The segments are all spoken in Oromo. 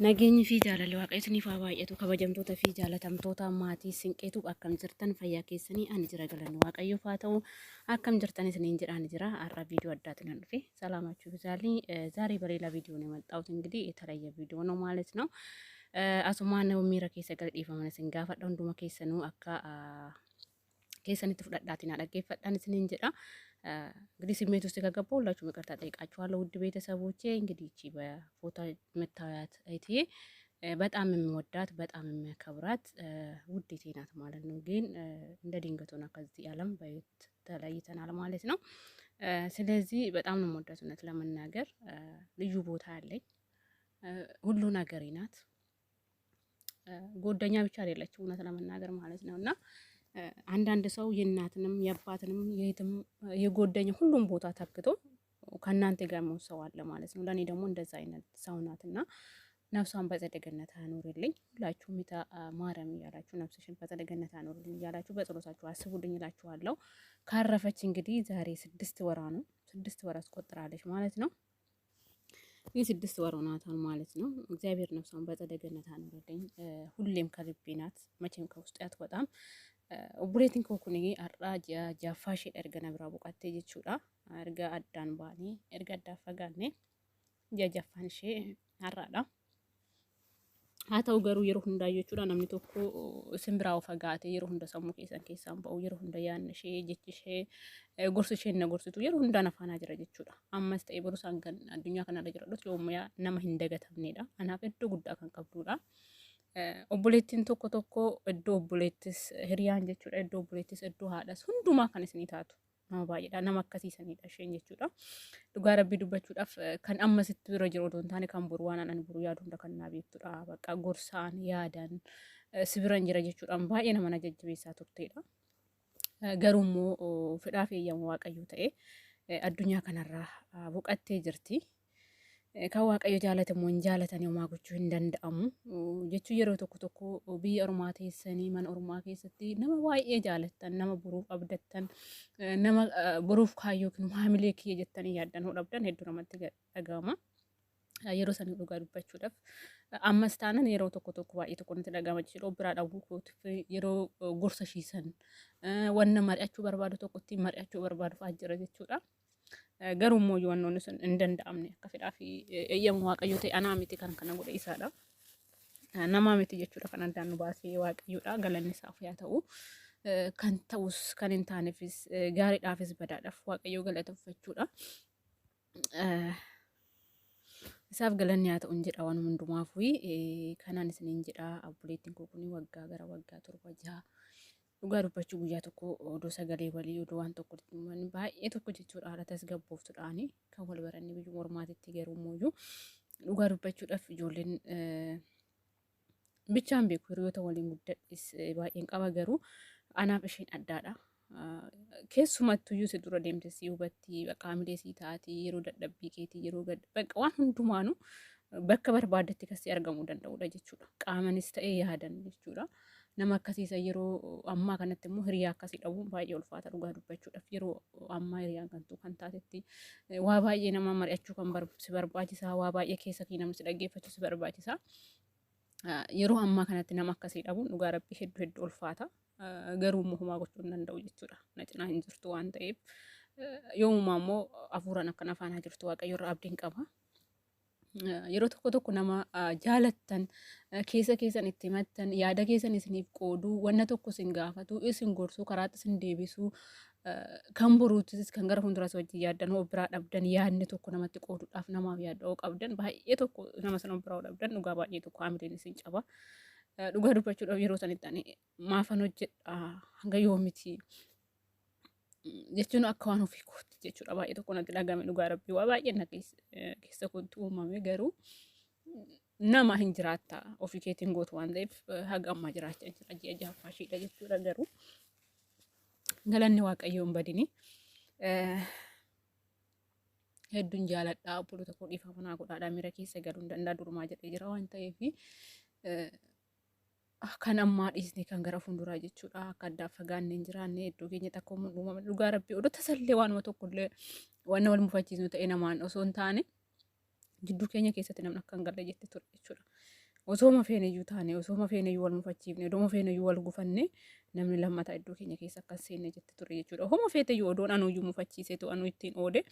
Nageenyi fi jaalalli waaqayyo isiniif haa baay'atu. Kabajamtoota fi jaalatamtoota maatii Sinqeetu akkam jirtan fayyaa keessanii ani jira galanni waaqayyoof haa ta'u akkam jirtan isiniin jedhaan jira har'a viidiyoo addaatiin hin dhufe ሰላማችሁ ይብዛልኝ። ዛሬ በሌላ ቪዲዮ ነው የመጣሁት። እንግዲህ የተለየ ቪዲዮ ነው ማለት ነው። አሱማን ነው ሚራ ኬሰ ገልዲፈመነ ሲንጋፈ ሁንዱማ ኬሰኑ አካ keessanitti fudhadhaatiin dhaggeeffadhaan isiniin jedha እንግዲህ ስሜት ውስጥ ከገባሁ ሁላችሁም ይቅርታ ጠይቃችኋለሁ ውድ ቤተሰቦቼ። እንግዲህ እቺ በፎቶ የምታዩት እህቴ በጣም የሚወዳት በጣም የሚያከብራት ውዴቴ ናት ማለት ነው። ግን እንደ ድንገት ሆና ከዚህ ዓለም በሕይወት ተለይተናል ማለት ነው። ስለዚህ በጣም ነው የምወዳት እውነት ለመናገር ልዩ ቦታ አለኝ። ሁሉ ነገሬ ናት። ጎደኛ ብቻ አይደለችም እውነት ለመናገር ማለት ነውና አንዳንድ ሰው የእናትንም የአባትንም የየትም የጎደኛ ሁሉም ቦታ ተክቶ ከእናንተ ጋር መሆን ሰው አለ ማለት ነው። ለእኔ ደግሞ እንደዛ አይነት ሰው ናትና ነፍሷን በጸደገ ገነት አኖርልኝ። ሁላችሁም ሚታ ማርያም እያላችሁ ነፍስሽን በጸደገ ገነት አኖርልኝ እያላችሁ በጸሎታችሁ አስቡልኝ እላችኋለሁ። ካረፈች እንግዲህ ዛሬ 6 ወራ ነው። 6 ወር አስቆጥራለች ማለት ነው። ይህ 6 ወር ሆኗታል ማለት ነው። እግዚአብሔር ነፍሷን በጸደገ ገነት አኖርልኝ። ሁሌም ከልቤ ናት፣ መቼም ከውስጤ አትወጣም። obboleettiin koo kun har'aa jaffaa ishee erga na biraa boqottee jechuudha. Erga addaan baanee erga addaan fagaannee jaffaan ishee har'aadha. haa ta'u garuu yeroo hundaa jechuudha namni tokko isin biraa fagaate yeroo hunda sammuu keessaan ba'u yeroo hunda yaadni ishee jechi ishee gorsi isheen na gorsitu yeroo hundaa na faana jira jechuudha. Ammas ta'e boruu isaan kan addunyaa kanarra jiradhus yoomuu nama hin dagatamnedha. Anaaf iddoo guddaa kan qabdudha. obboleettiin tokko iddoo obboleettis hiriyaan jechuudha. Iddoo obboleettis iddoo haadhas hundumaa kan isinii taatu nama baay'eedha. Nama akkasiisanidha isheen jechuudha. Dhugaa rabbii dubbachuudhaaf kan ammasitti bira jiru odoo hin taane kan boru waan ani boru yaadu hunda kan naa beektudha. Bakka gorsaan yaadan sibiran jira jechuudhaan baay'ee nama na jajjabeessaa turteedha. Garuu immoo fedhaa fi eeyyama waaqayyoo ta'e addunyaa kanarraa boqattee jirti. Kan waaqayyo jaalatamu hin jaalatanii homaa gochuu hin danda'amu jechuu yeroo tokko biyya ormaa teessanii mana ormaa keessatti nama baay'ee jaalattan nama boruuf abdattan nama boruuf kaayyoo yookiin maamilee kiyya jettanii yaaddan hodhabdan hedduu namatti dhaga'ama. Yeroo sanii dhugaa dubbachuudhaaf ammas taanan yeroo tokko baay'ee tokko natti dhaga'ama jechuudha. Biraa dhabuu kootiif yeroo gorsa shiisan wanna mari'achuu barbaadu tokkotti mari'achuu barbaadu fa'aa jira jechuudha. Garuu immoo wannoonni sun hin danda'amne akka fedhaa fi eeyyama waaqayyoo ta'e anaa miti kan kana godhe isaadha. Namaa miti jechuudha kan addaan nu baasee waaqayyoodha. Galanni isaaf yaa ta'u kan ta'us kan hin taaneefis gaariidhaafis badaadhaaf waaqayyoo galateeffachuudha. Isaaf galanni haa ta'u hin jedha waan hundumaafuu kanaan isiniin jedha. Obboleettiin koo kun waggaa gara waggaa 7-6 dhugaa dubbachuu guyyaa tokko odoo sagalee walii odoo waan tokko baay'ee tokko jechuudha. Haala tasgabbooftuudhaani kan wal baranne biyyuma ormaatitti garuu immoo dhugaa dubbachuudhaaf ijoolleen bichaan beeku hiriyoota waliin guddadhis baay'een qaba garuu anaaf isheen addaadha. Keessumattuyyuu si dura deemte si hubatti qaamilee si taati yeroo dadhabbii keetii yeroo bakka waan hundumaanu bakka barbaadetti kasi argamuu danda'udha jechuudha. Qaamanis ta'ee yaadan jechuudha. Nama akkasiisa yeroo ammaa kanatti immoo hiriyaa akkasii dhabuun baay'ee ulfaata dhugaa dubbachuudhaaf. Yeroo ammaa hiriyaan kan taatetti waa baay'ee nama mari'achuu kan si barbaachisaa, waa baay'ee keessa kee namni si dhaggeeffachuu si barbaachisaa. Yeroo ammaa kanatti nama akkasii dhabuun dhugaa rabbii hedduu ulfaata. Garuu immoo homaa gochuu hin danda'u jechuudha. Na cinaa hin jirtu waan ta'eef yoomumaa immoo hafuuraan akka nafaanaa jirtu waaqayyo irraa abdiin qaba. Yeroo tokko nama jaalattan keessa keessan itti himattan yaada keessan isiniif qooduu wanna tokko isin gaafatu isin gorsuu karaatti isin deebisuu kan boruutis kan gara fuulduras wajjin yaaddan hoo biraa dhabdan yaadni tokko namatti qooduudhaaf namaaf yaadda hoo qabdan baay'ee tokko nama sana biraa dhabdan dhugaa baay'ee tokko haamileen isin caba. Dhugaa dubbachuudhaaf yeroo sanitti ani maafan hojjedha hanga yoomiti jechuun akka waan ofii kootti jechuudha. Baay'ee tokko natti dhagame dhugaa rabbii waa baay'ee na keessa kootti uumame garuu nama hin jiraatta ofii keetiin gootu waan ta'eef haga ammaa jiraachaa jira ji'a jahaffaashiidha jechuudha. Garuu galanni waaqayyoon badini hedduun jaaladhaa obboloota koo dhiifama naa godhaadhaa miira keessa galuu hin danda'a durumaa jedhee jira waan ta'eef kan ammaa dhiisne kan gara fuulduraa jechuudha. Akka addaa fagaannee hin jiraanne iddoo keenya takka uumame dhugaa rabbii oduu tasallee waanuma tokkollee waan wal mufachiisnu ta'e namaan osoo hin taane jidduu keenya keessatti namni akka hin galle jettee ture jechuudha. Osooma feeneyyuu taane, osooma feeneyyuu wal mufachiifne, odooma feeneyyuu wal gufanne namni lammataa iddoo keenya keessa akka seenne jette ture jechuudha. Homa feeteyyuu odoon anuyyuu mufachiisee tu anu ittiin oode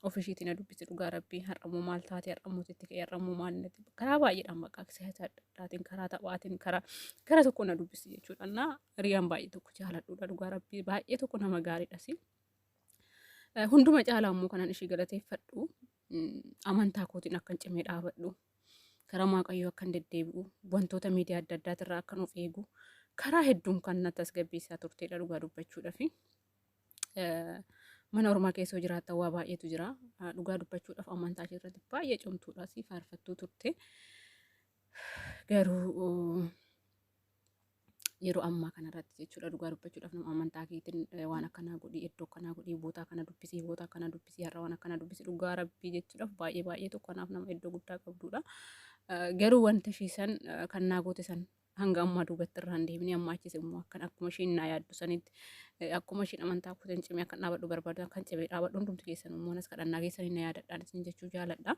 ofishiitiin dubbisi dhugaa rabbii har'ammoo maal taate har'ammoo itti ka'e har'ammoo maal natti karaa baay'eedhaan maqaa siyaasa adda addaatiin karaa taphaatiin karaa tokko na dubbisi jechuudha. Na riyaan baay'ee tokko jaaladhuudha dhugaa rabbii baay'ee tokko nama gaariidhas. Hunduma caalaa immoo kanan ishii galateeffadhu amantaa kootiin akkan cimee dhaabadhu. Karaa waaqayyoo akkan deddeebi'u wantoota miidiyaa adda addaatirraa akkan of eegu karaa hedduun kan na tasgabbeessaa turteedha dhugaa dubbachuudhaaf. Mana ormaa keessa jiraattan waa baay'eetu jira. Dhugaa dubbachuudhaaf amantaa ishee irratti baay'ee cimtuudha si faarfattuu turte. Garuu yeroo ammaa kanarratti jechuudha dhugaa dubbachuudhaaf nama amantaa keetiin waan akkanaa godhii iddoo akkanaa godhii boota akkana dubbisii har'a waan akkana dubbisii dhugaa rabbii jechuudhaaf baay'ee tokko kanaaf nama iddoo guddaa qabduudha. Garuu wanta ishiisan kan naa goote san hanga ammaa duubatti irraa hin deebine amma achis immoo akkuma ishiin naa yaaddu sanitti akkuma ishiin amantaa kuuteen cimee akkan dhaabadhu barbaadu kan cimee dhaabadhu hundumti keessan immoo nas kadhannaa keessanii na yaadadhaan isin jechuu jaaladha.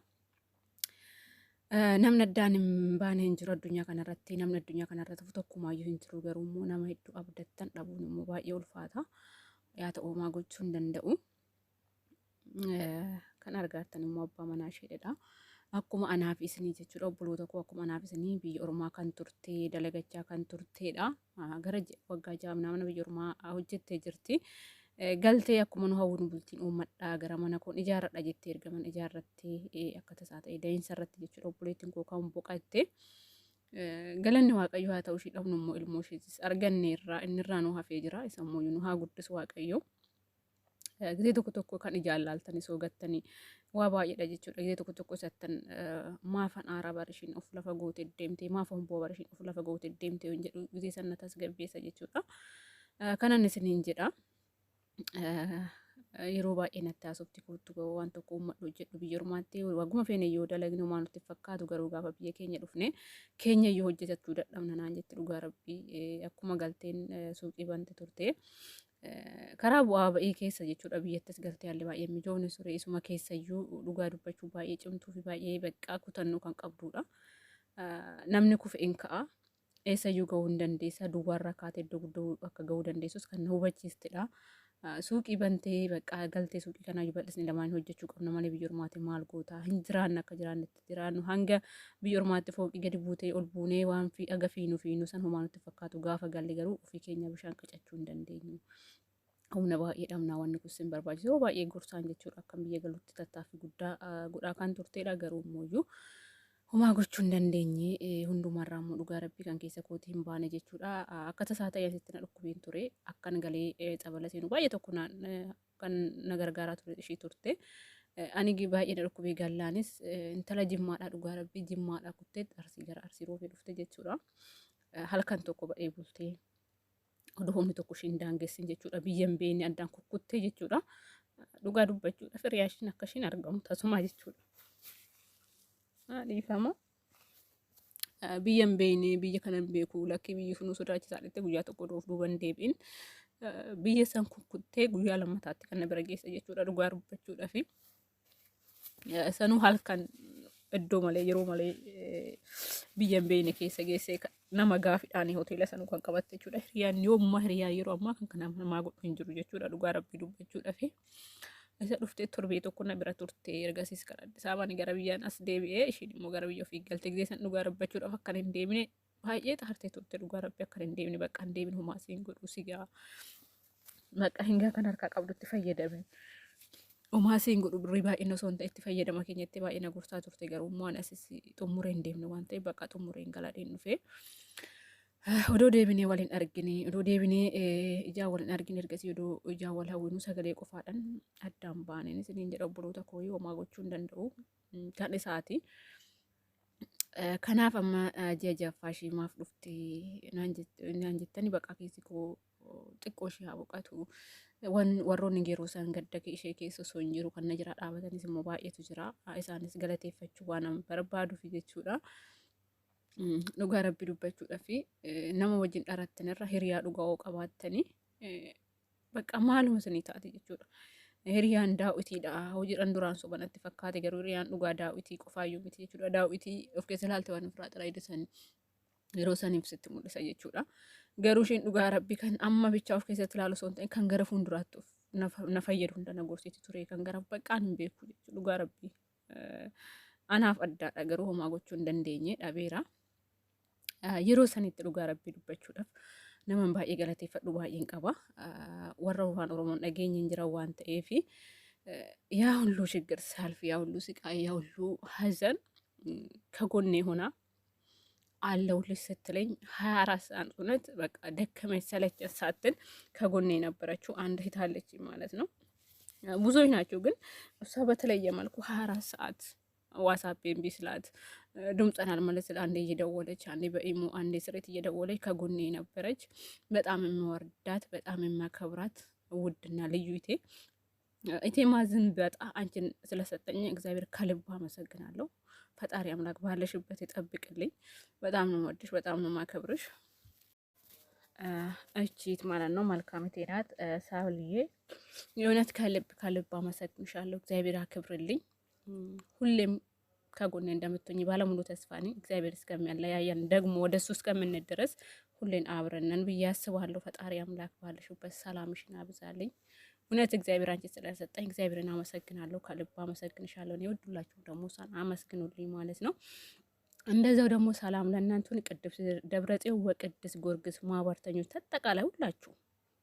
Namni addaan hin baane hin jiru addunyaa kanarratti namni addunyaa kanarratti tokkumaayyuu hin jiru garuu immoo nama hedduu abdattan dhabuun immoo baay'ee ulfaata yaa ta'u homaa gochuu hin danda'u. Kan argaattan immoo abbaa manaa isheedha. Akkuma anaaf isinii jechuudha obboloota koo akkuma anaaf isinii biyya ormaa kan turte dalagachaa kan turteedha. Gara waggaa jaamnaa mana biyya ormaa hojjettee jirti. Galtee akkuma nu hawwinu bultiin uummadhaa gara mana koon ijaarradha jettee ergaman ijaarrattee akka tasaa ta'e da'iinsa irratti jechuudha obboleettiin koo kan boqatte. Galanni waaqayyo haa ta'u ishii dhabnu immoo ilmoo isheetis arganne irraa inni irraa nu hafee jira isa immoo nu haa guddisu waaqayyo. Gizee tokko kan ijaallaaltanii soogattanii waa baay'eedha jechuudha. Gizee tokko isattan maafan aaraa barishiin of lafa goote deemtee maafan boo barishiin of lafa goote deemtee hin jedhu gizee sanna tasgabbeessa jechuudha. Kanan isiniin jedha. Yeroo baay'ee natti haasofti kootu waan tokko uummadhu hojjedhu biyya ormaatti waguma feene yoo dalagne waan nutti fakkaatu garuu gaafa biyya keenya dhufne keenya yoo hojjetachuu dadhabna naan jetti dhugaa rabbii akkuma galteen suuqii bante turte. Karaa bu'aa ba'ii keessa jechuudha biyyattis galtee haalli baay'ee mijoofne sure isuma keessayyuu dhugaa dubbachuu baay'ee cimtuu fi baay'ee baqqaa kutannoo kan qabduudha. Namni kufe in ka'a eessayyuu gahuu hin dandeessa duwwaarraa kaatee iddoo guddoo akka gahuu dandeessus kan na hubachiistedha. Suuqii bantee baqqaa galtee suuqii kanaa bal'isni lamaan hojjechuu qabna malee biyya ormaatti maal goota hin jiraanne akka jiraannetti jiraannu hanga biyya ormaatti fooqii gadi buutee ol buunee waan fi aga fiinu san homaa nutti fakkaatu gaafa galle garuu ofii keenya bishaan qicachuu hin dandeenyu. Humna baay'ee dhabnaa wanni kun sin barbaachisu yeroo baay'ee gorsaan jechuudha akkam biyya galuutti tattaaffii guddaa kan turteedha garuu immoo homaa gochuu hin dandeenye hundumarraa immoo dhugaa rabbii kan keessa kootii hin baane jechuudha. Akka tasaa ta'e asitti na dhukkubeen ture akkan galee xabala seenu baay'ee tokko kan na gargaaraa ture ishii turte. Ani baay'ee na dhukkubee gallaanis intala jimmaadhaa dhugaa rabbii jimmaadhaa kuttee arsii gara arsii roofee dhufte jechuudha. Halkan tokko ba'ee bultee oduu humni tokko ishiin daangessin jechuudha biyya hin beekne addaan kukkuttee jechuudha. Dhugaa dubbachuudha firiyaashiin akka ishiin argamu tasumaa jechuudha. Dhiifama biyya hin beekne biyya kana hin beeku lakkii biyyi sun sodaachisaa dhette guyyaa tokko doof duuban deebiin biyya san kukkuttee guyyaa lammataatti kan na bira geessa jechuudha dhugaa dubbachuudha fi sanuu halkan iddoo malee yeroo malee biyya hin beekne keessa geessee nama gaafidhaan hoteela sanuu kan qabatte jechuudha. Hiriyaan yoommaa hiriyaa yeroo ammaa kan kana namaa godhu hin jiru jechuudha dhugaa rabbii dubbachuudha fi isa dhuftee torbee tokko na bira turte ergasiis kan Addis Ababaan gara biyyaan as deebi'ee ishiin immoo gara biyya ofii galte gizee san dhugaa dubbachuudhaaf akka hin deemne baay'ee taartee turte dhugaa rabbii akka hin deemne bakka hin deemne homaa siin godhu sigaa bakka hingaa kan harkaa qabdutti fayyadame. Homaa siin godhu birrii baay'een osoo hin ta'e itti fayyadama keenyatti baay'ee na gorsaa turte garuu immoo asis xumuree hin deemne waan ta'eef bakka xumuree hin galadheen dhufe. Odoo deebinee waliin argine odoo deebinee ijaa waliin argine ergasii odoo ijaa wal hawwinu sagalee qofaadhaan addaan baaneen isiniin jedha obboloota koo homaa gochuu hin danda'u kan isaati. Kanaaf amma ji'a jaffaa ishii maaf dhufte naan jettanii bakka keessi koo xiqqoo ishee haa boqatu. Warroonni yeroo isaan gadda ishee keessa osoo hin jiru kan na jira dhaabatanis immoo baay'eetu jira. Isaanis galateeffachuu waan barbaaduuf jechuudha. Dhugaa rabbii dubbachuudha fi nama wajjin dharattan irra hiriyaa dhugaa qabaattanii bakka maaluma isinii taate jechuudha. hiriyaan daawwitiidha hojiidhaan duraan sobanatti fakkaate garuu hiriyaan dhugaa daawwitii qofaayyuu miti jechuudha. Daawwitii of keessa ilaalte waan firaa xiraa hidhisan yeroo saniif sitti mul'isa jechuudha. Garuu isheen dhugaa rabbii kan amma bichaa of keessatti ilaalu osoo hin ta'in kan gara fuulduraatti na fayyadu hunda na gorsiiti ture kan gara baqqaan hin beeku jechuudha. Dhugaa rabbii anaaf addaadha garuu homaa gochuu hin dandeenye dhabeera. Yeroo sanitti dhugaa rabbii dubbachuudhaaf naman baay'ee galateeffadhu baay'een qaba. Warra waan Oromoon dhageenye hin jiran waan ta'eef ያ ሁሉ ችግር ሳልፍ ያ ሁሉ ስቃይ ያ ሁሉ ሀዘን ከጎኔ ሆና አለሁልሽ ስትለኝ 24 ሰዓት እውነት በቃ ደከመኝ ሰለቸኝ ሳትል ከጎኔ የነበረችው አንድ እህት አለችኝ ማለት ነው። ብዙዎች ናቸው ግን እሷ በተለየ መልኩ 24 ሰዓት ዋትስአፕ ኤምቢ ስላት ድምጿን አልመለስል አንዴ እየደወለች አንዴ በኢሞ አንዴ ስሬት እየደወለች ከጎኔ ነበረች። በጣም የሚወርዳት በጣም የሚያከብራት ውድና ልዩ ኢቴ ማዝን በጣም አንቺን ስለሰጠኝ እግዚአብሔር ከልብ አመሰግናለሁ። ፈጣሪ አምላክ ባለሽበት ይጠብቅልኝ። በጣም ነው ወድሽ፣ በጣም ነው ማከብርሽ። እቺት ማለት ነው መልካም ናት ሳውልዬ። የእውነት ከልብ አመሰግንሻለሁ። እግዚአብሔር አክብርልኝ። ሁሌም ከጎኔ እንደምትሆኝ ባለሙሉ ተስፋ ነኝ። እግዚአብሔር እስከሚያለያየን ደግሞ ወደሱ እስከምንድረስ ሁሌን አብረነን ብዬ አስባለሁ። ፈጣሪ አምላክ ባለሽበት ሰላምሽን አብዛልኝ። እውነት እግዚአብሔር አንቺ ስለሰጠኝ እግዚአብሔርን አመሰግናለሁ። ከልብ አመሰግንሻለሁ። እኔ ወዱላችሁ ደግሞ አመስግኑልኝ ማለት ነው። እንደዛው ደግሞ ሰላም ለእናንተን ቅዱስ ደብረጽዮን ወቅዱስ ጊዮርጊስ ማህበርተኞች ተጠቃላይ ሁላችሁ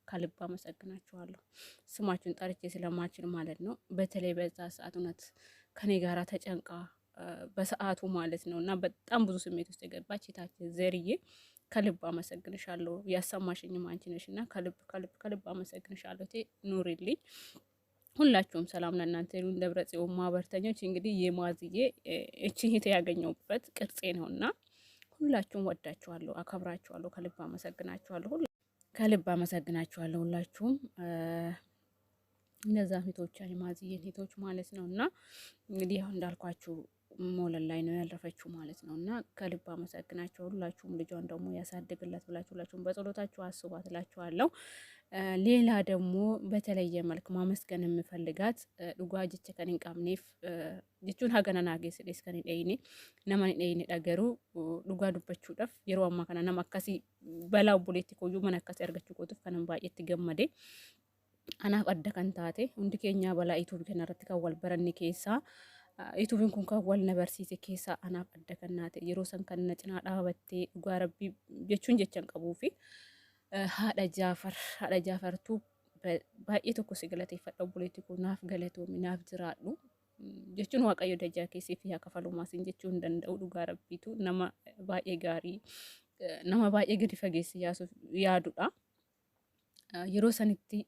ከልብ አመሰግናችኋለሁ። ስማችሁን ጠርቼ ስለማችል ማለት ነው። በተለይ በዛ ሰዓት እውነት ከኔ ጋራ ተጨንቃ በሰዓቱ ማለት ነው እና በጣም ብዙ ስሜት ውስጥ የገባች እህታችን ዘርዬ ከልብ አመሰግንሻለሁ። ያሰማሽኝም አንቺ ነሽና ከልብ አመሰግንሻለሁ። ኑሪልኝ። ሁላችሁም ሰላም ለእናንተ ይሁን። ደብረጽዮን ማህበርተኞች እንግዲህ የማዝዬ እቺን ያገኘሁበት ቅርጼ ነውና ሁላችሁም ወዳችኋለሁ፣ አከብራችኋለሁ። ከልብ አመሰግናችኋለሁ። ከልብ አመሰግናችኋለሁ ሁላችሁም። እነዛ ሂቶች የማዝዬ ሂቶች ማለት ነውና እንግዲህ አሁን እንዳልኳችሁ ሞለል ላይ ነው ያለፈችው ማለት ነው እና ከልብ አመሰግናችሁ ሁላችሁም። ልጇን ደግሞ ያሳድግላት ብላችሁ ሁላችሁም በጸሎታችሁ አስቧት እላችኋለሁ። ሌላ ደግሞ በተለየ መልክ ማመስገን የምፈልጋት ዱጓ ጀቸ ከኒን ቀምኔፍ ጀቹን ሀገና ናጌ ስሌስ ከኒን ደይኔ ነማን ደይኔ ደገሩ ዱጓ ዱበቹudhaaf yeroo amma kana nama akkasi balaa obboleetti koyyuu mana akkasi argachuu gootuuf kanan baay'eetti gammade. Anaaf adda kan taate hundi keenya balaa ituubii kana irratti kan wal baranne keessaa ituubiin kun kan wal na barsiise keessaa anaaf adda kan naate yeroo san kan na cinaa dhaabattee dhugaa rabbii jechuun jechan qabuu fi haadha Jaafartuu baay'ee tokko si galateeffadha obboleetti kun naaf galatoomi naaf jiraadhu jechuun waaqayyo dajjaa keessee fi haa kafalumaa siin jechuu hin danda'u. Dhugaa rabbiitu nama baay'ee gaarii nama baay'ee gadi fageessi yaadudha. Yeroo sanitti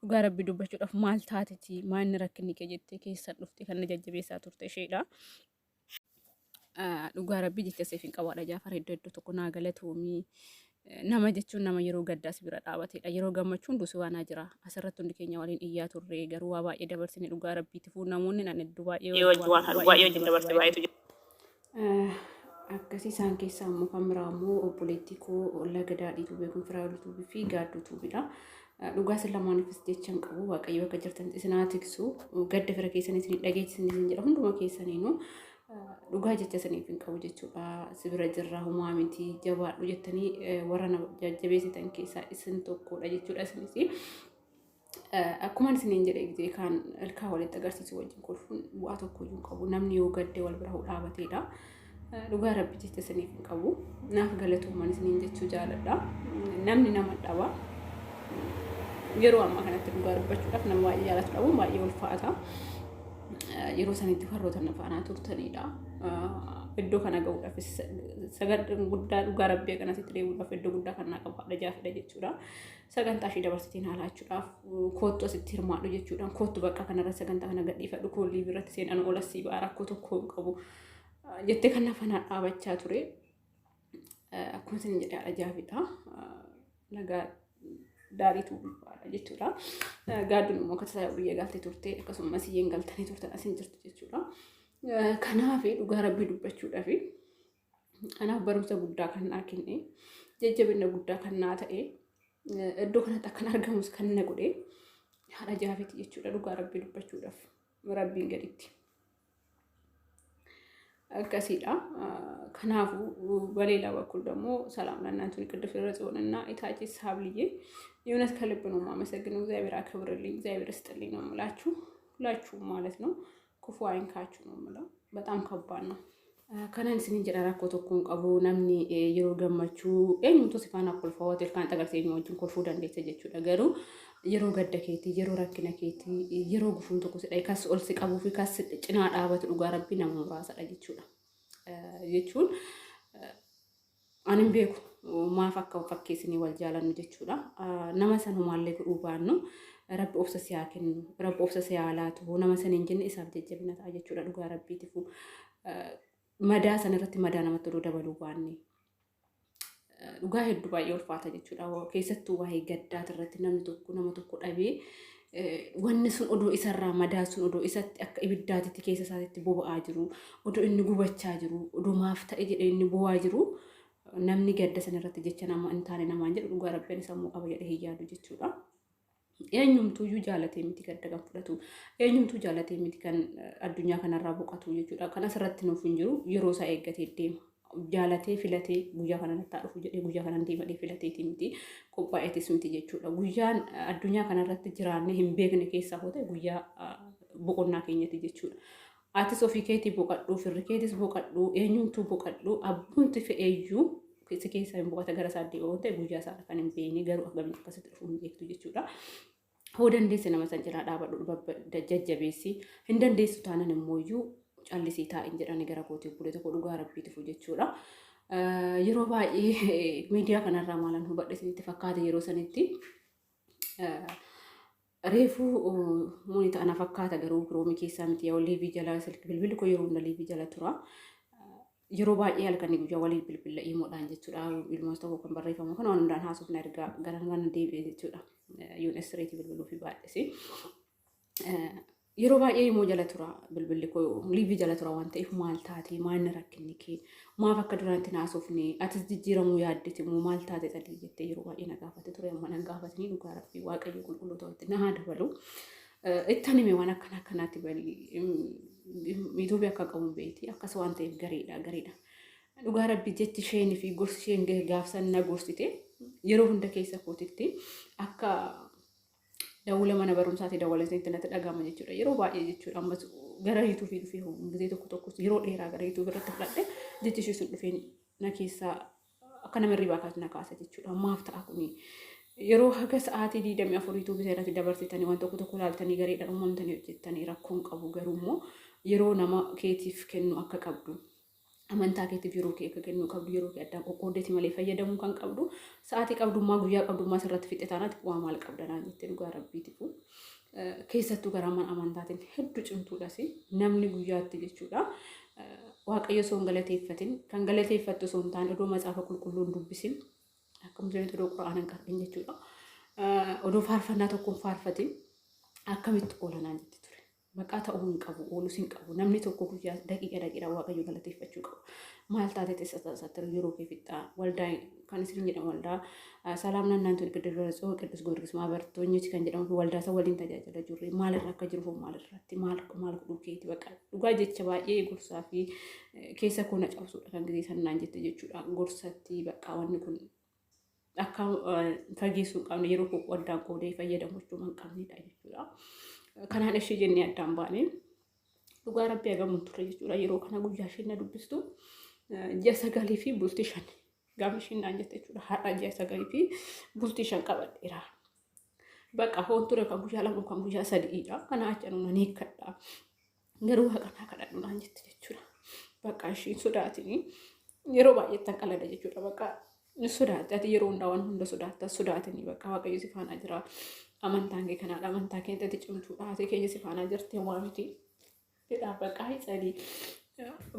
dhugaa rabbii dubbachuudhaaf maal taateti maanni rakkinni kee jettee keessan dhufte kan na jajjabeessaa turte isheedha. Dhugaa rabbii jecha seef hin qabaadha. Jaafar iddoo tokko naa galatoomii. Nama jechuun nama yeroo gaddaas bira dhaabateedha. Yeroo gammachuun duusi waan jira. Asirratti hundi keenya waliin iyyaa turre garuu waa baay'ee dabarsine dhugaa rabbiitti fuun namoonni nan hedduu baay'ee wajjin dabarse baay'eetu jira. Akkasii isaan keessaa immoo kan biraa immoo obboleettii koo laga daadhiitu beekuun firaawulituu fi gaadduutu bidha. Dhugaa isin lamaaniifis jechan qabu. Waaqayyo akka jirtan isin haa tiksu. Gadda fira keessanii isin dhageessisan isin jedha hunduma keessaniinuu dhugaa jecha isiniif hin qabu jechuudha. Sibira jirraa humaa miti jabaadhu jettanii warra na jajjabeessitan keessaa isin tokkodha jechuudha. Isinis akkuma isiniin jedhe gisee kan ilkaa walitti agarsiisu wajjin kolfuun bu'aa tokkoyyuu qabu. Namni yoo gaddee wal bira dhaabateedha. Dhugaa rabbi jecha isiniif hin qabu. Naaf galatoomaa isiniin jechuu jaaladha. Namni nama dhaba. Yeroo amma kanatti dhugaa dubbachuudhaaf nama baay'ee jaalatu dhabuun baay'ee ulfaata. Yeroo sanitti warroota na faana turtanidha. Iddoo kana gahuudhaaf sagantaan guddaa dhugaa rabbii akkanasitti deemuudhaaf iddoo guddaa kan naa qabaadha Jaafidha jechuudha. Sagantaa ishee dabarsitiin haalaachuudhaaf koottu asitti hirmaadhu jechuudhaan koottu bakka kanarra sagantaa kana gadhiifadhu koolii biratti seenan olasii ba'aa rakkoo tokko hin qabu jettee kan nafanaa dhaabachaa ture. Akkuma isin jedhaa Jaafidha. Laga daadhiitu bulbaadha jechuudha. Gaadduun immoo akka biyya galtee turte akkasumas iyyeen galtanii turtan asin jirtu jechuudha. Kanaaf dhugaa rabbii dubbachuudhaaf anaaf barumsa guddaa kan naa kenne jajjabina guddaa kan naa ta'e iddoo kanatti akkan argamus kan na godhe haadha jaafeti jechuudha dhugaa rabbii dubbachuudhaaf rabbiin gaditti. akkasiidha. Kanaafuu በሌላ በኩል ደግሞ ሰላም ለእናንተ ቅዱስ ረጽዮንና ኢታችስ ሀብልዬ የእውነት ከልብ ነው የማመሰግነው። እግዚአብሔር አክብርልኝ፣ እግዚአብሔር ይስጥልኝ ነው የምላችሁ ሁላችሁም ማለት ነው። ክፉ አይንካችሁ ነው የምለው። በጣም ከባድ ነው። ከነን ስኒን ጀራራ ኮቶኩን ቀቡ ነምኒ የሮ ገመቹ ኤኝምቱ ሲፋና ኮልፋወት ኤልካን ጠገርሴኝ ወጅን ኮልፉ ደንዴ ተጀቹ ነገሩ የሮ ገደከቲ የሮ ረክነከቲ የሮ ጉፉን ተኩስ ዳይ ካስ ኦልሲ ቀቡ ፊ ካስ ጭና ዳበት ዱጋ ረቢ ነሙ ራሳ ዳጅቹላ jechuun anin beeku maaf akka fakkeessanii wal jaalannu jechuudha. Nama sanumaallee godhuu baannu rabbi obsa siyaa kennu, rabbi obsa siyaa laatu, nama sana hin jenne isaaf jajjabina ta'a jechuudha. Dhugaa rabbiitiif madaa sana irratti madaa namatti oduu dabaluu baanne dhugaa hedduu baay'ee ulfaata jechuudha. Keessattuu waa'ee gaddaati irratti namni tokko nama tokko dhabee wanni sun oduu isarraa madaa sun oduu isatti akka ibiddaatitti keessa isaatti boba'aa jiru, oduu inni gubachaa jiru, oduu maaf ta'e jedhee inni boba'aa jiru, namni gadda san irratti jecha nama hin taane namaan jedhu dhugaa rabbiin sammuu qaba jedhee hin yaadu jechuudha. Eenyumtuuyyuu jaalatee miti gadda kan fudhatu, eenyumtuu jaalatee miti kan addunyaa kanarraa boqotu jechuudha. Kan asirratti nuuf hin jiru yeroo isaa eeggatee deema. Jaalatee filatee guyyaa kana nataa dhufu jedhee guyyaa kana deemadee filateeti miti qophaa'eetis miti jechuudha. Guyyaan addunyaa kanarratti jiraannee hin beekne keessaa hoote guyyaa boqonnaa keenyati jechuudha. Atis ofii keetii boqadhuu, firri keetis boqadhuu, eenyumtuu boqadhuu, abbumti fe'eeyyuu si keessaa hin boqata gara isaa deebi'u ta'e guyyaa isaa kan hin beekne garuu akkamitti akkasitti dhufu hin beektu jechuudha. Hoo dandeesse nama san cinaa dhaabadhu jajjabeessi, hin dandeessu taanan immooyyuu callisii taa'in jedhanii gara kootii bulee tokko dhugaa rabbiitiif jechuudha. Yeroo baay'ee miidiyaa kanarraa maalan hubadhe isinitti fakkaate yeroo sanitti reefuu muuni ta'ana fakkaata garuu biroomi keessaa miti yaa liivii jala bilbilli koo yeroo hunda liivii jala tura. Yeroo baay'ee halkanii guyyaa waliin bilbila himuudhaan jechuudha. Ilmoos tokko kan barreeffamu kan waan hundaan haasuuf na ergaa gara deebi'e jechuudha. UNS reetii bilbiluu fi baay'isi. Yeroo baay'ee immoo jala tura bilbilli koo liivii jala tura waan ta'eef maal taate maal na rakkinni kee maaf akka duraatti naasofne atis jijjiiramuu yaaddete immoo maal taate sadii jettee yeroo baay'ee na gaafate ture amma na gaafatanii dhugaa rabbii waaqayyo qulqulluu ta'utti na haa dabalu. Ittan hime waan akkanaatti bali Itoophiyaa akka qabu beeti akkas waan ta'eef gareedha. Dhugaa rabbii jechi isheen fi gorsi isheen gaafsan na gorsite yeroo hunda keessa kootitti akka dawula mana barumsaati dawwalee internetti dhagama jechuudha. Yeroo baay'ee jechuudha. Ammas gara YouTube dhufee gizee tokko yeroo dheeraa gara YouTube irratti fudhadhe jechi ishee sun dhufee na keessaa akka nama hirribaa kaas na kaasa jechuudha. Maaf ta'a kuni yeroo haga sa'aatii 24 YouTube irratti dabarsitanii waan tokko ilaaltanii gareedhaan uumamtanii hojjettanii rakkoon qabu garuu immoo yeroo nama keetiif kennu akka qabdu. Amantaa keetiif yeroo kee akka kennu qabdu yeroo kee addaan qoqqooddeeti malee fayyadamuu kan qabdu sa'aatii qabdummaa guyyaa qabdummaa sirratti fixe taanaatti waa maal qabdanaa jettee dhugaa rabbiitifu keessattuu gara amantaatiin hedduu cimtuudhas namni guyyaatti jechuudha. Waaqayyo osoo hin galateeffatin kan galateeffattu osoo hin taane odoo macaafa qulqulluun dubbisin akkuma jedhamtu odoo quraana hin qarqin jechuudha. Odoo faarfannaa tokkoon faarfatin akkamitti oolanaa jetti ture. Maqaa ta'uu hin qabu, oolus hin qabu. Namni tokko guyyaa daqiiqaa waaqayyo galateeffachuu qabu. Maal taate teessatti yeroo kee fixaa waldaa kan isin jedhamu waldaa salaam naannoo Qidduus Qidduus Goorgis maabartoonni kan jedhamu waldaa isa waliin tajaajila jirre maalirra akka jiru maalirratti maal godhuu keeti baqa dhugaa jecha baay'ee gorsaa fi keessa koo na cabsuudha kan gisee sannaan jette jechuudha. Gorsatti baqa wanni kun akka fageessuu qabne yeroo koo waddaan qoodee fayyadamu jechuun hin qabnedha jechuudha. Kanaan ishee jennee addaan baane dhugaa rabbii agamuun ture jechuudha. Yeroo kana guyyaa isheen na dubbistu ji'a 9 fi bultii 5 gaafa isheen naan jette jechuudha. Har'a ji'a 9 fi bultii 5 qabadheera. Baqa hoon ture kan guyyaa 2 kan guyyaa 3dha. Kana achanuun ani kadhaa. Garuu haqanaa kadhadhu naan jette jechuudha. Baqa isheen sodaatini yeroo baay'ee tan qalada jechuudha. Baqa sodaatti ati yeroo hundaa waan hunda sodaatini baqa waaqayyo si faana jira. Amantaan kee kanaadha. Amantaa keetti cimtuudha. Ati keenya si faana jirti waan miti. Jedhaa baqa hiisadii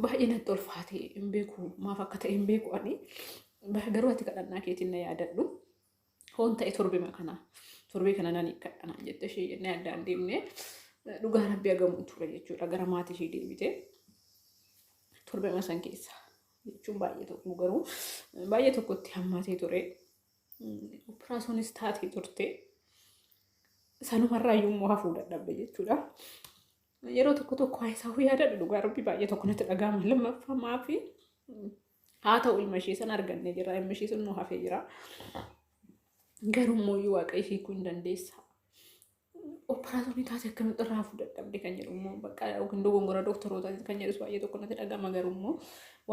baay'ee natti ulfaate hin beeku maaf akka ta'e hin beeku ani garuu ati kadhannaa keetiin na yaadadhu. Hoon ta'e torbee kana nani kadhanaa jette ishee jennee addaan deemnee dhugaa rabbii agamuun ture jechuudha. Gara maatii ishee deebite torbee masan keessa jechuun baay'ee tokkotti hammatee ture. Operaasoonis taatee turte. sanumarraayyuu immoo hafuu dadhabde jechuudha. Yeroo tokko haasa'uu yaadadha dhugaa rabbii baay'ee tokko natti dhaga'ama lammaffamaa fi haa ta'u ilma ishee sana argannee jira ilma ishee sun hafee jira. Garuu Waaqayyo hiikuu hin dandeessa. Operaasyoonii taasise akkamitti irraa hafuu dadhabde kan jedhu immoo bakka yookiin dogongora doktorootaatiin kan jedhus baay'ee tokko natti dhaga'ama. Garuu immoo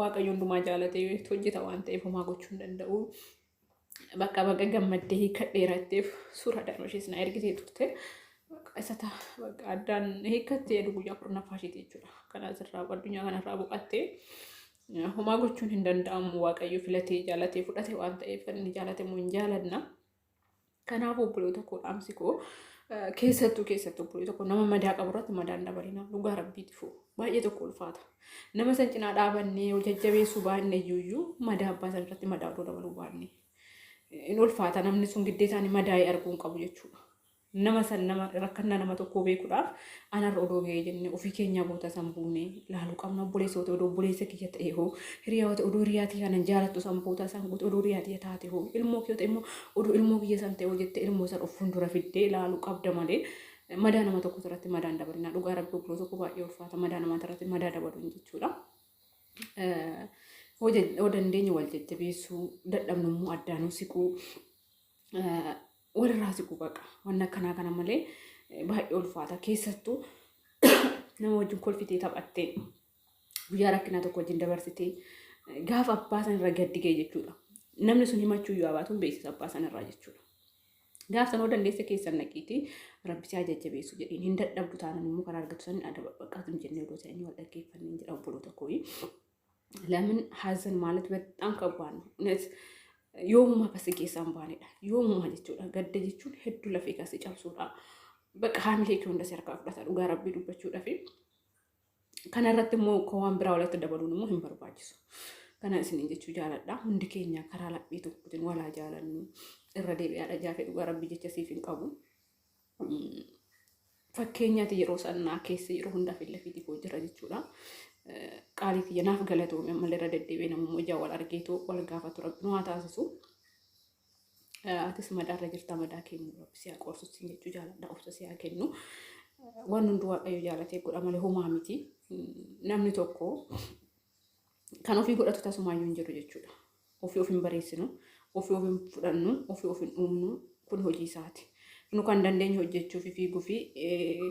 Waaqayyo hundumaa jaalatee hojjeta waan ta'eef homaa gochuu hin danda'u. Bakka gammaddee hiikadheeratteef suura daa'ima ishees na ergitee turte. Isata addaan hiikattee guyyaa 14 jechuudha. Kanaas irraa addunyaa kanarraa boqattee homaa gochuun hin danda'amu. Waaqayyo filatee jaalatee fudhate waan ta'eef inni jaalate moo hin jaalanna. Kanaaf obboloota koo dhaamsi koo keessattuu obboloota koo nama madaa qabu irratti madaan dabalina dhugaa rabbiitiif baay'ee tokko ulfaata. Nama san cinaa dhaabannee jajjabeessuu baanne iyyuu madaa abbaa san irratti madaa odoo dabaluu baanne in ulfaata. Namni sun giddeetaan madaa'ee arguu hin qabu jechuudha. Nama san nama rakkannaa nama tokkoo beekuudhaaf anarra odoo ga'ee jennee ofii keenya boota san buunee ilaaluu qabna. Obboleessota odoo obboleessa kiyya ta'e hoo hiriyoota odoo hiriyaatii kanan jaalattu san boota san guutu odoo hiriyaatii taate hoo ilmoo kiyya ta'e immoo odoo ilmoo kiyya san ta'e hoo jettee ilmoo san of fuuldura fiddee ilaaluu qabda malee madaa nama tokko irratti madaan dabalina. Dhugaa rabbii obboloota tokko baay'ee ulfaata madaa nama irratti madaa dabaluun jechuudha. Hoo dandeenya wal jajjabeessuu dadhabnummoo addaanuu siquu walirraa siquu baqa waan akkanaa kana malee baay'ee ulfaata. Keessattuu nama wajjin kolfitee taphattee guyyaa rakkinaa tokko wajjin dabarsitee gaafa abbaa san irra gaddi ga'e jechuudha. Namni sun himachuu yoo abaatuun beeksisa abbaa san irraa jechuudha. Gaafa san hoo dandeesse keessan naqiitii rabbisee jajjabeessu jedhiin hin dadhabdu taanan immoo karaa argatu san adda baqqaatu jennee odoo ta'anii wal dhaggeeffannee jedha obboloota koo. Lamin haazan ማለት በጣም ከባድ ነው እውነት yoomuma kasi keessaan baanedha. Yoomuma jechuudha. Gadda jechuun hedduu lafee kasi cabsuudha. Bakka haamilee kee hunda harkaa fudhata dhugaa rabbii dubbachuudha fi kana irratti immoo waan biraa walitti dabaluun immoo hin barbaachisu. Kana isiniin jechuu jaaladha. Hundi keenya karaa laphee tokkotiin walaa jaalannu irra deebi'aadha jaafee dhugaa rabbii jecha siif hin qabu. Fakkeenyaati yeroo sannaa keessa yeroo hundaaf illee fiitiif hojjira jechuudha. Qaalii kiyya naaf galatoome ammallee irra deddeebi'ee namummoo ijaa wal argeetoo wal gaafatu rabbi nu haa taasisu. Atis madaarra jirta madaa kennu rabbi siyaa qorsutti jechuu jaaladha obsa siyaa kennu. Waan hundi Waaqayyo jaalatee godha malee homaa miti. Namni tokko kan ofii godhatu tasumaayyuu hin jiru jechuudha. Ofii hin bareessinu, ofii hin fudhannu, ofii hin uumnu kun hojii isaati. Nu kan dandeenyu hojjechuu fi fiiguu fi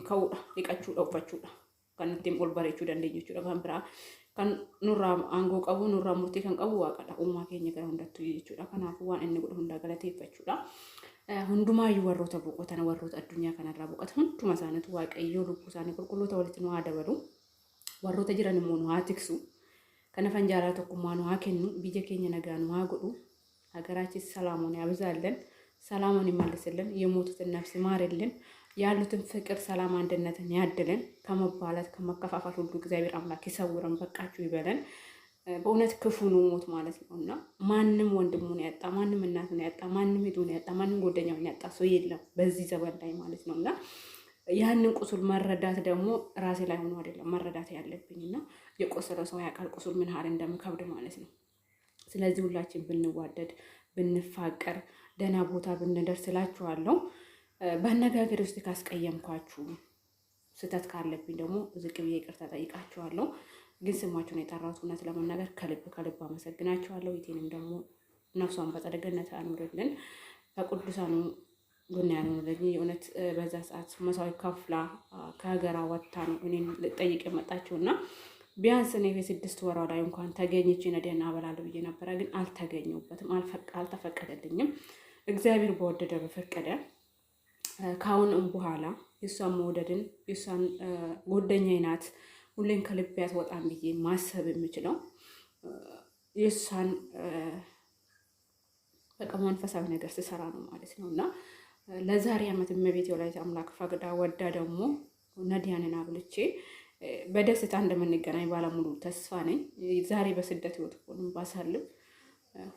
ka'uudha, dhiqachuudha, uffachuudha. Kan ittiin ol bareechuu dandeenyu jechuudha. Kan biraa kan nurraa aangoo qabu, nurraa murtii kan qabu Waaqadha. Uumaa keenya gara hundattuu jechuudha. Kanaafuu waan inni godhu hundaa galateeffachuudha. Hundumaayyuu warroota boqotan, warroota addunyaa kanarraa boqotan hunduma isaaniitu Waaqayyoo lubbuu isaanii qulqulloota walitti nu haa dabalu. Warroota jiran immoo nu haa tiksu. Kanaafan jaalala tokkummaa nu haa kennu. Biyya keenya nagaa nu haa godhu. Hagaraachis salaamuun ያብዛልን ሰላሙን ይመልስልን የሞቱትን ነፍስ ይማርልን ያሉትን ፍቅር ሰላም አንድነትን ያድልን ከመባላት ከመከፋፋት ሁሉ እግዚአብሔር አምላክ ይሰውረን በቃችሁ ይበለን በእውነት ክፉ ነው ሞት ማለት ነውና ማንንም ወንድሙን ያጣ ማንንም እናቱን ያጣ ማንንም ሄዱን ያጣ ማንንም ጓደኛውን ያጣ ሰው የለም በዚህ ዘመን ላይ ማለት ነውና ያንን ቁስል መረዳት ደግሞ ራሴ ላይ ሆኖ አይደለም መረዳት ያለብኝና የቆሰለ ሰው ያቃል ቁስል ምን ሀር እንደምከብድ ማለት ነው ስለዚህ ሁላችን ብንዋደድ ብንፋቀር ደና ቦታ ብንደርስ እላችኋለሁ በአነጋገር ውስጥ ካስቀየምኳችሁ ስተት ካለብኝ ደግሞ ዝቅ ብዬ ይቅርታ ጠይቃችኋለሁ ግን ስማችሁን የጠራሁት እውነት ለመናገር ከልብ አመሰግናችኋለሁ ይቴንም ደግሞ ነፍሷን በጸደ ገነት አኑርልን በቅዱሳኑ ጎን ያኑርልኝ የእውነት በዛ ሰዓት መስዋዕት ከፍላ ከሀገሯ ወጥታ ነው እኔን ልጠይቅ የመጣችውና ቢያንስ እኔ በ6 ወር ላይ እንኳን ተገኝቼ ነደና አበላለሁ ብዬ ነበር ግን አልተገኘሁበትም አልተፈቀደልኝም እግዚአብሔር በወደደ በፈቀደ ካሁንም በኋላ የሷን መውደድን የሷን ጓደኛዬ ናት ሁሌም ከልቤ አትወጣም ብዬ ማሰብ የምችለው የሷን በቃ መንፈሳዊ ነገር ስሰራ ነው ማለት ነውና ለዛሬ አመት እመቤቴ ወላዲተ አምላክ ፈቅዳ ወዳ ደግሞ ነዲያንን አብልቼ በደስታ እንደምንገናኝ ባለሙሉ ተስፋ ነኝ ዛሬ በስደት ህይወት ሆነም ባሳልፍ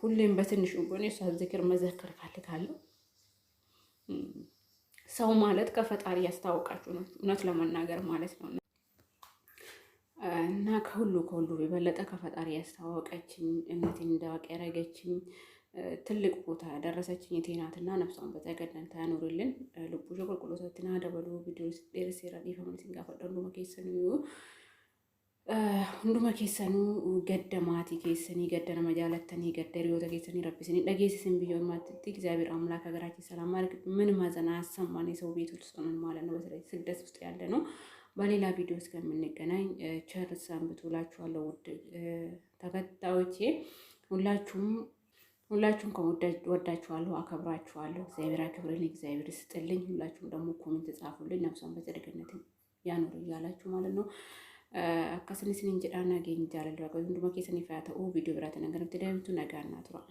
ሁሌም በትንሹ ሆነ የሷን ዝክር መዘከር ፈልጋለሁ ሰው ማለት ከፈጣሪ ያስታውቃችሁ ነው እውነት ለመናገር ማለት ነው እና ከሁሉ የበለጠ ከፈጣሪ ያስታወቀችኝ እናቴን እንዳውቅ ያረገችኝ ትልቅ ቦታ ደረሰችኝ የቴናትና ነፍሷን በተገደን ታኖርልን ልቡሽ ቁልቁሎታትና ደበሉ ቪዲዮ ደርሴራ ዲፈሙ ሲንጋፈ hunduma keessanuu gadda maatii keessanii gadda nama jaalatanii gadda hiriyoota keessanii rabbisanii dhageessisin biyya ormaatti እግዚአብሔር አምላክ ሀገራችን ሰላም ማድረግ ምን ማዘን አያሰማን የሰው ቤት ውስጥ ሆነን ማለት ነው። በተለይ ስደት ውስጥ ያለ ነው። በሌላ ቪዲዮ እስከምንገናኝ ቸር ሰንብቱ እላችኋለሁ። ውድ ተከታዮቼ ሁላችሁም ከወዳችኋለሁ፣ አከብራችኋለሁ። እግዚአብሔር አክብረን እግዚአብሔር ይስጥልኝ። ሁላችሁም ደግሞ ኮሜንት ጻፉልኝ። ነፍሷን በጽድቅነት ያኖር እያላችሁ ማለት ነው። akkasumas jedhaan nageenya jaalalli waaqayyo hunduma keessaniif haa ta'u viidiyoo biraatiin kan nuti deemtu nagaan naa tura.